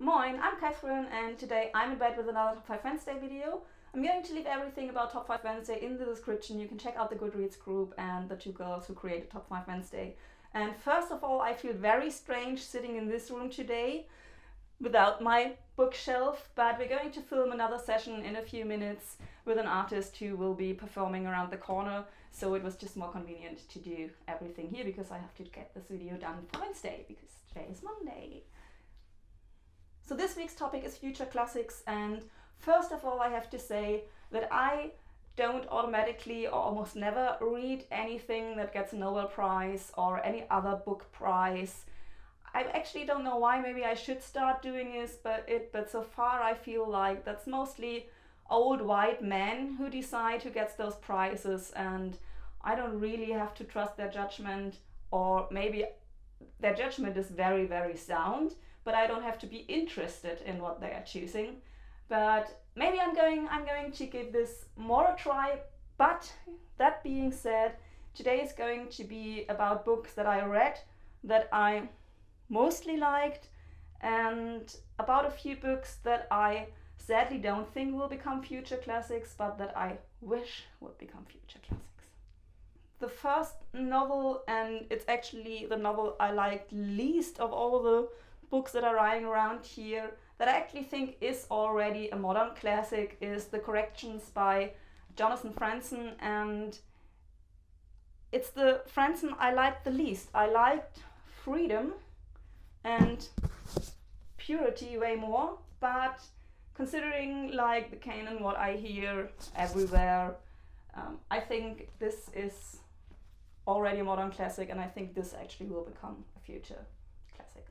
Moin, I'm Catherine and today I'm in bed with another Top 5 Wednesday video. I'm going to leave everything about Top 5 Wednesday in the description. You can check out the Goodreads group and the two girls who created Top 5 Wednesday. And first of all, I feel very strange sitting in this room today without my bookshelf, but we're going to film another session in a few minutes with an artist who will be performing around the corner. So it was just more convenient to do everything here because I have to get this video done for Wednesday because today is Monday. So this week's topic is future classics, and first of all I have to say that I don't automatically or almost never read anything that gets a Nobel Prize or any other book prize. I actually don't know why. Maybe I should start doing this, but so far I feel like that's mostly old white men who decide who gets those prizes, and I don't really have to trust their judgment, or maybe their judgment is very, very sound, but I don't have to be interested in what they are choosing. But maybe I'm going to give this more a try. But that being said, today is going to be about books that I read that I mostly liked, and about a few books that I sadly don't think will become future classics, but that I wish would become future classics. The first novel, and it's actually the novel I liked least of all the books that are lying around here, that I actually think is already a modern classic, is The Corrections by Jonathan Franzen, and it's the Franzen I liked the least. I liked Freedom and Purity way more, but considering like the canon, what I hear everywhere, I think this is already a modern classic, and I think this actually will become a future classic.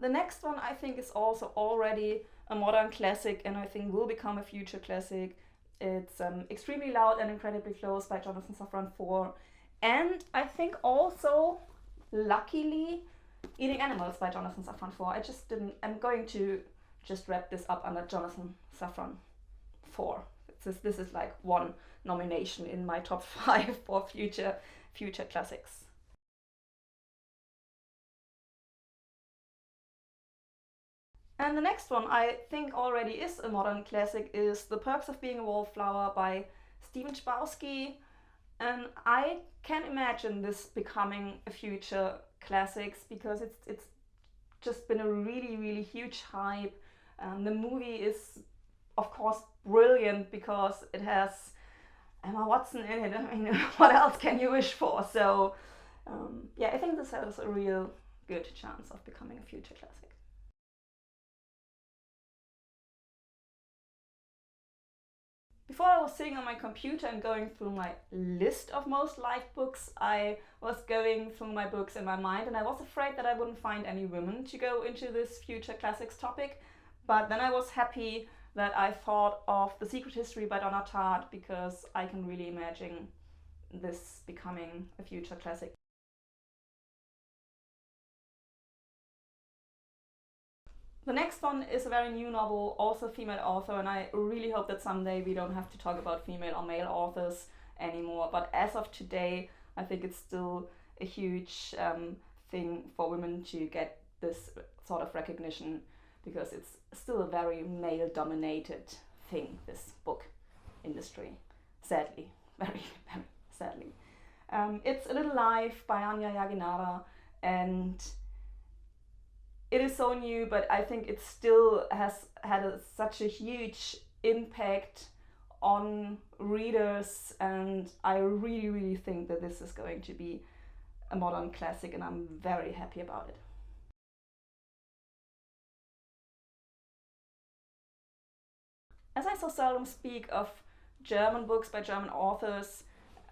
The next one I think is also already a modern classic, and I think will become a future classic. It's Extremely Loud and Incredibly Close by Jonathan Safran Foer, and I think also, luckily, Eating Animals by Jonathan Safran Foer. I'm going to just wrap this up under Jonathan Safran Foer. This is like one nomination in my top 5 for future classics. And the next one I think already is a modern classic is The Perks of Being a Wallflower by Chbosky. And I can imagine this becoming a future classics because it's just been a really, really huge hype. The movie is of course brilliant because it has Emma Watson in it. I mean, what else can you wish for? So yeah, I think this has a real good chance of becoming a future classic. Before I was sitting on my computer and going through my list of most liked books, I was going through my books in my mind, and I was afraid that I wouldn't find any women to go into this future classics topic. But then I was happy that I thought of The Secret History by Donna Tartt, because I can really imagine this becoming a future classic. The next one is a very new novel, also female author, and I really hope that someday we don't have to talk about female or male authors anymore. But as of today, I think it's still a huge thing for women to get this sort of recognition, because it's still a very male-dominated thing, this book industry, sadly, very, very sadly. It's A Little Life by Hanya Yanagihara, and it is so new, but I think it still has had such a huge impact on readers, and I really, really think that this is going to be a modern classic, and I'm very happy about it. As I so seldom speak of German books by German authors,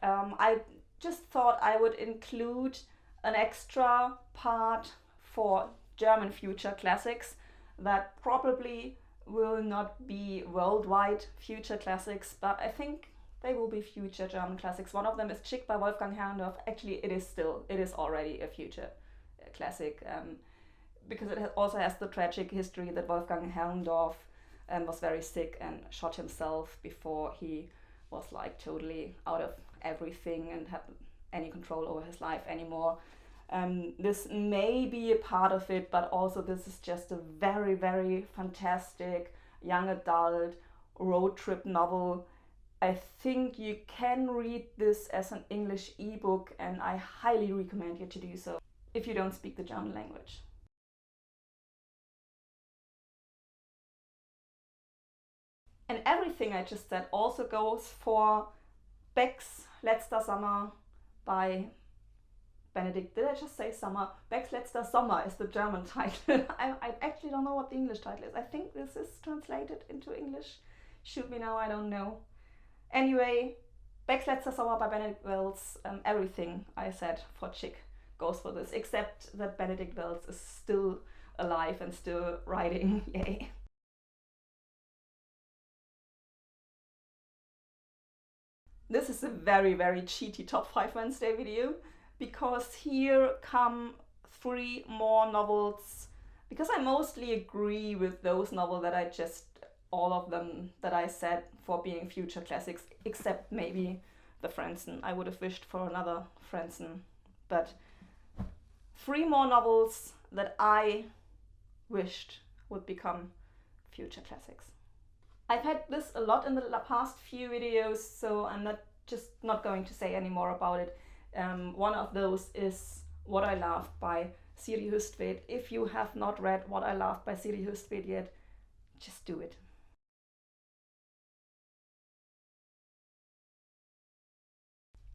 I just thought I would include an extra part for German future classics that probably will not be worldwide future classics, but I think they will be future German classics. One of them is Tschick by Wolfgang Herrndorf. Actually, it is already a future classic, because it also has the tragic history that Wolfgang Herrndorf was very sick and shot himself before he was like totally out of everything and had any control over his life anymore. This may be a part of it, but also this is just a very, very fantastic young adult road trip novel. I think you can read this as an English ebook, and I highly recommend you to do so if you don't speak the German language. And everything I just said also goes for Becks Letzter Sommer by Benedict. Did I just say Sommer? Becks Letzter Sommer is the German title. I actually don't know what the English title is. I think this is translated into English. Shoot me now, I don't know. Anyway, Becks Letzter Sommer by Benedict Wells. Everything I said for Tschick goes for this, except that Benedict Wells is still alive and still writing. Yay. This is a very, very cheaty top 5 Wednesday video, because here come 3 more novels, because I mostly agree with those novels that I just, all of them that I said for being future classics, except maybe the Franzen. I would have wished for another Franzen, but 3 more novels that I wished would become future classics. I've had this a lot in the past few videos, so I'm not going to say any more about it. One of those is What I Loved by Siri Hustvedt. If you have not read What I Loved by Siri Hustvedt yet, just do it.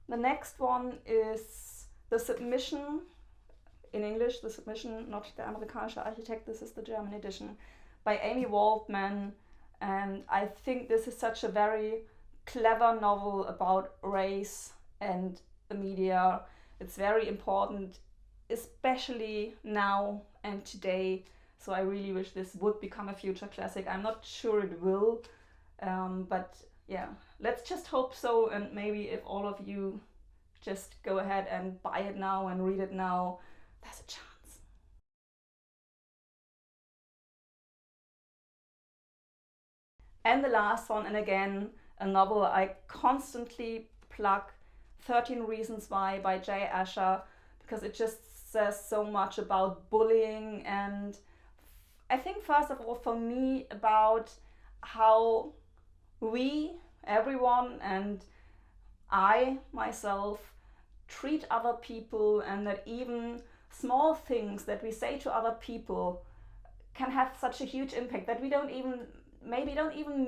The next one is The Submission, in English, The Submission, not Der amerikanische Architekt, this is the German edition, by Amy Waldman. And I think this is such a very clever novel about race and the media. It's very important, especially now and today. So I really wish this would become a future classic. I'm not sure it will, but yeah, let's just hope so. And maybe if all of you just go ahead and buy it now and read it now, there's a chance. And the last one, and again, a novel I constantly plug, 13 Reasons Why by J. Asher, because it just says so much about bullying, and I think first of all for me about how we, everyone, and I myself treat other people, and that even small things that we say to other people can have such a huge impact that we don't even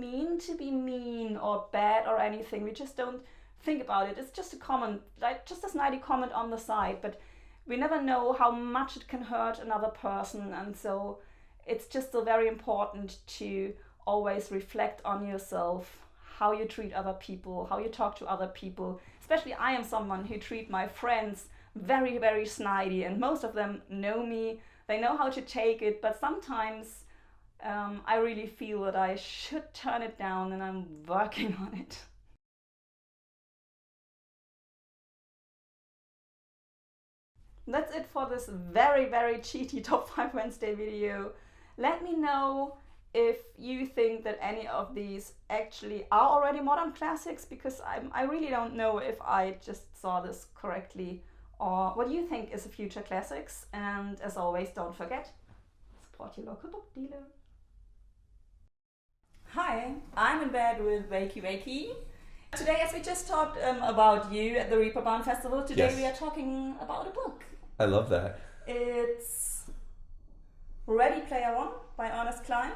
mean to be mean or bad or anything. We just don't think about it. It's just a comment, like just a snidey comment on the side, but we never know how much it can hurt another person. And so it's just so very important to always reflect on yourself, how you treat other people, how you talk to other people. Especially I am someone who treat my friends very, very snidey, and most of them know me. They know how to take it, but sometimes I really feel that I should turn it down, and I'm working on it. That's it for this very, very cheaty top 5 Wednesday video. Let me know if you think that any of these actually are already modern classics, because I really don't know if I just saw this correctly, or what you think is a future classics. And as always, don't forget, support your local book dealer. Hi, I'm in bed with Wakey Wakey. Today, as we just talked about you at the Reeperbahn Festival, today Yes. we are talking about a book. I love that. It's Ready Player One by Ernest Cline.